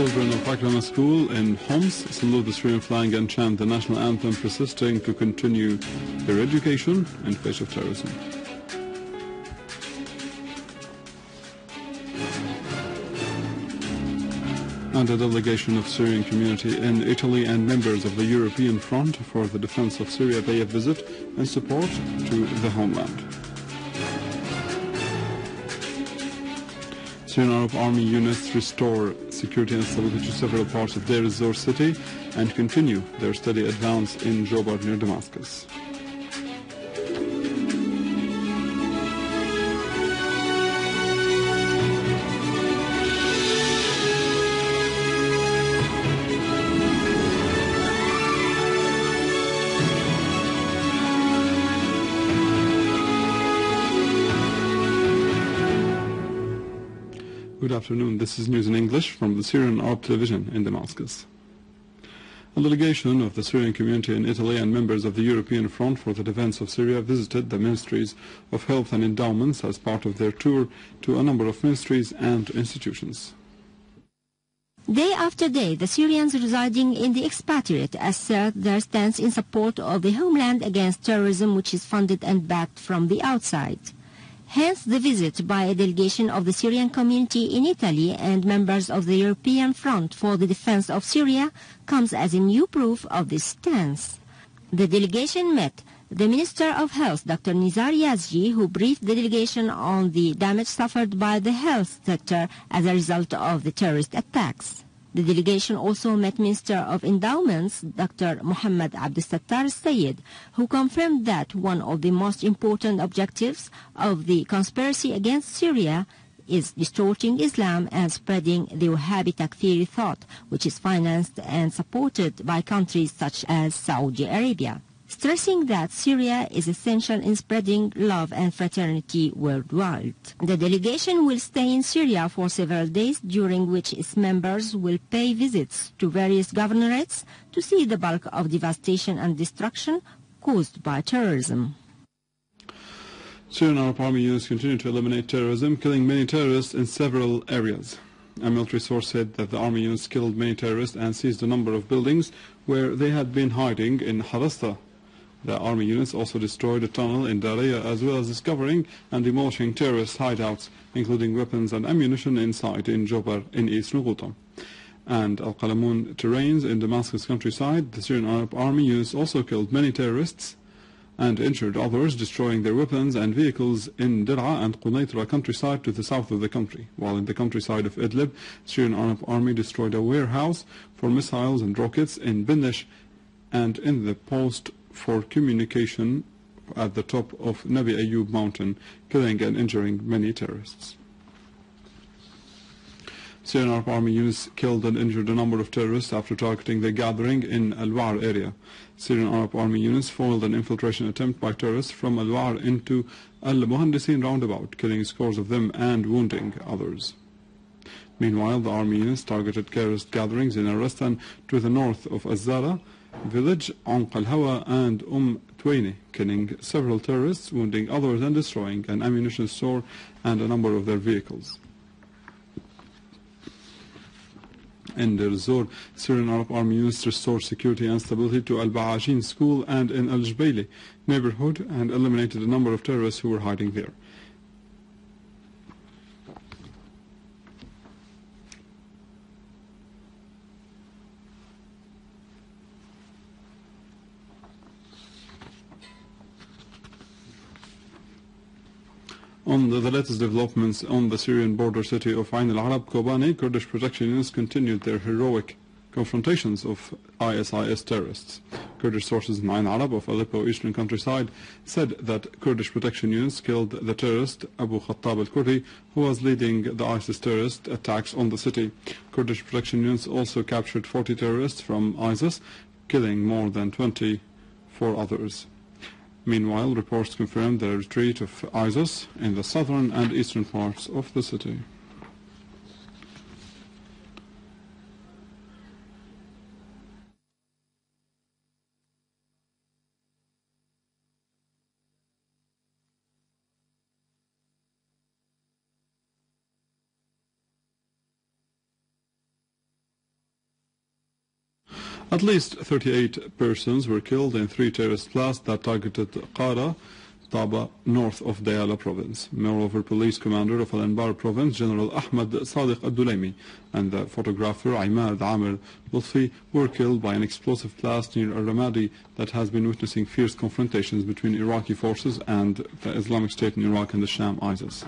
Children of Akrama School in Homs salute the Syrian flag and chant the national anthem, persisting to continue their education in face of terrorism. And a delegation of Syrian community in Italy and members of the European Front for the Defense of Syria pay a visit in support to the homeland. Syrian Arab Army units restore security and stability to several parts of Deir ez-Zor city and continue their steady advance in Jobar near Damascus. Good afternoon. This is news in English from the Syrian Arab Television in Damascus. A delegation of the Syrian community in Italy and members of the European Front for the Defense of Syria visited the Ministries of Health and Endowments as part of their tour to a number of ministries and institutions. Day after day, the Syrians residing in the expatriate assert their stance in support of the homeland against terrorism, which is funded and backed from the outside. Hence, the visit by a delegation of the Syrian community in Italy and members of the European Front for the Defense of Syria comes as a new proof of this stance. The delegation met the Minister of Health, Dr. Nizar Yazji, who briefed the delegation on the damage suffered by the health sector as a result of the terrorist attacks. The delegation also met Minister of Endowments, Dr. Mohammed Abdel Sayed, who confirmed that one of the most important objectives of the conspiracy against Syria is distorting Islam and spreading the Wahhabi Takfiri thought, which is financed and supported by countries such as Saudi Arabia, stressing that Syria is essential in spreading love and fraternity worldwide. The delegation will stay in Syria for several days, during which its members will pay visits to various governorates to see the bulk of devastation and destruction caused by terrorism. Syrian Arab Army units continue to eliminate terrorism, killing many terrorists in several areas. A military source said that the army units killed many terrorists and seized a number of buildings where they had been hiding in Harasta. The army units also destroyed a tunnel in Dayala, as well as discovering and demolishing terrorist hideouts, including weapons and ammunition inside in Jobar in East Nughouta and Al-Qalamun terrains in Damascus countryside. The Syrian Arab Army units also killed many terrorists and injured others, destroying their weapons and vehicles in Dir'a and Qunaitra countryside to the south of the country. While in the countryside of Idlib, Syrian Arab Army destroyed a warehouse for missiles and rockets in Binish and in the post for communication at the top of Nabi Ayyub mountain, killing and injuring many terrorists. Syrian Arab Army units killed and injured a number of terrorists after targeting the gathering in Al-Wa'ar area. Syrian Arab Army units foiled an infiltration attempt by terrorists from Al-Wa'ar into Al-Muhandisin roundabout, killing scores of them and wounding others. Meanwhile, the army units targeted terrorist gatherings in Arestan to the north of Azara village, Anq al-Hawa and Tuwaini, killing several terrorists, wounding others and destroying an ammunition store and a number of their vehicles. In Deir ez-Zor, Syrian Arab Army units restored security and stability to Al-Ba'ajin school and in Al-Jbaili neighborhood and eliminated a number of terrorists who were hiding there. On the latest developments on the Syrian border city of Ain al-Arab, Kobani, Kurdish protection units continued their heroic confrontations of ISIS terrorists. Kurdish sources in Ain al-Arab of Aleppo eastern countryside said that Kurdish protection units killed the terrorist Abu Khattab al-Kurdi, who was leading the ISIS terrorist attacks on the city. Kurdish protection units also captured 40 terrorists from ISIS, killing more than 24 others. Meanwhile, reports confirmed the retreat of ISIS in the southern and eastern parts of the city. At least 38 persons were killed in 3 terrorist blasts that targeted Qara, Taba, north of Dayala province. Moreover, police commander of Al-Anbar province, General Ahmad Sadiq Ad-Dulaimi, and the photographer Imad Amir Lutfi were killed by an explosive blast near Al-Ramadi that has been witnessing fierce confrontations between Iraqi forces and the Islamic State in Iraq and the Sham ISIS.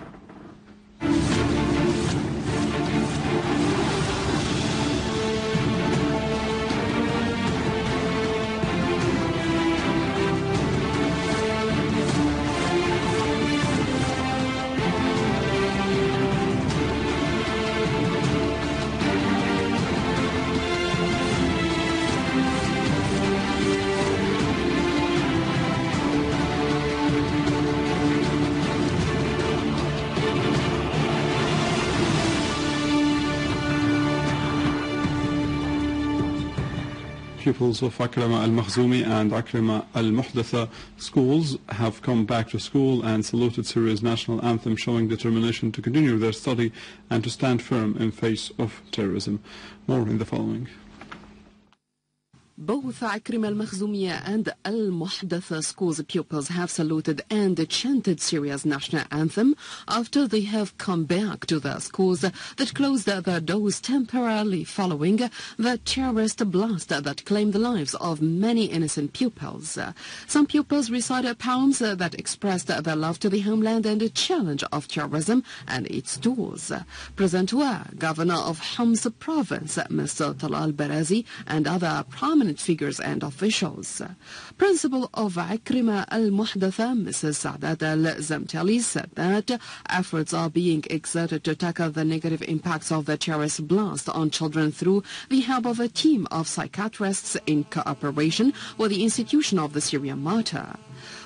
Pupils of Akrama al-Makhzumi and Akrama al-Muhdatha schools have come back to school and saluted Syria's national anthem, showing determination to continue their study and to stand firm in face of terrorism. More in the following. Both Akrama al-Makhzumiyya and al-Muhdatha schools pupils have saluted and chanted Syria's national anthem after they have come back to their schools that closed their doors temporarily following the terrorist blast that claimed the lives of many innocent pupils. Some pupils recited poems that expressed their love to the homeland and the challenge of terrorism and its tools. Present were Governor of Homs province, Mr. Talal Barazi, and other prominent figures and officials. Principal of Akrama al-Muhdatha, Mrs. Saadat al-Zamtali, said that efforts are being exerted to tackle the negative impacts of the terrorist blast on children through the help of a team of psychiatrists in cooperation with the institution of the Syrian martyr.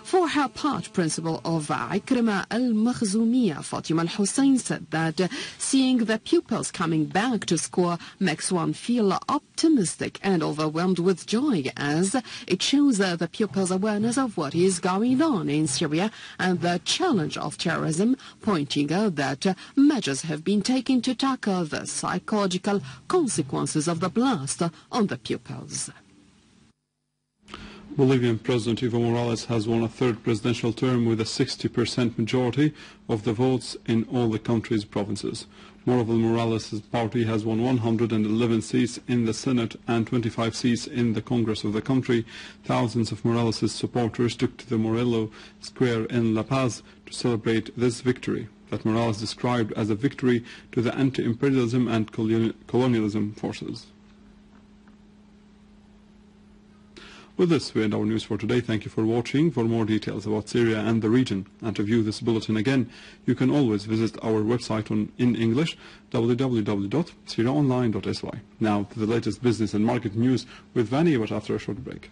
For her part, Principal of Akrama al-Makhzumiyya, Fatima al-Hussein, said that seeing the pupils coming back to school makes one feel optimistic and overwhelmed with joy, as it shows the pupils' awareness of what is going on in Syria and the challenge of terrorism, pointing out that measures have been taken to tackle the psychological consequences of the blast on the pupils. Bolivian President Evo Morales has won a third presidential term with a 60% majority of the votes in all the country's provinces. Moreover, Morales' party has won 111 seats in the Senate and 25 seats in the Congress of the country. Thousands of Morales' supporters took to the Morelos Square in La Paz to celebrate this victory that Morales described as a victory to the anti-imperialism and colonialism forces. With this, we end our news for today. Thank you for watching. For more details about Syria and the region, and to view this bulletin again, you can always visit our website in English, www.syriaonline.sy. Now to the latest business and market news with Vani, but after a short break.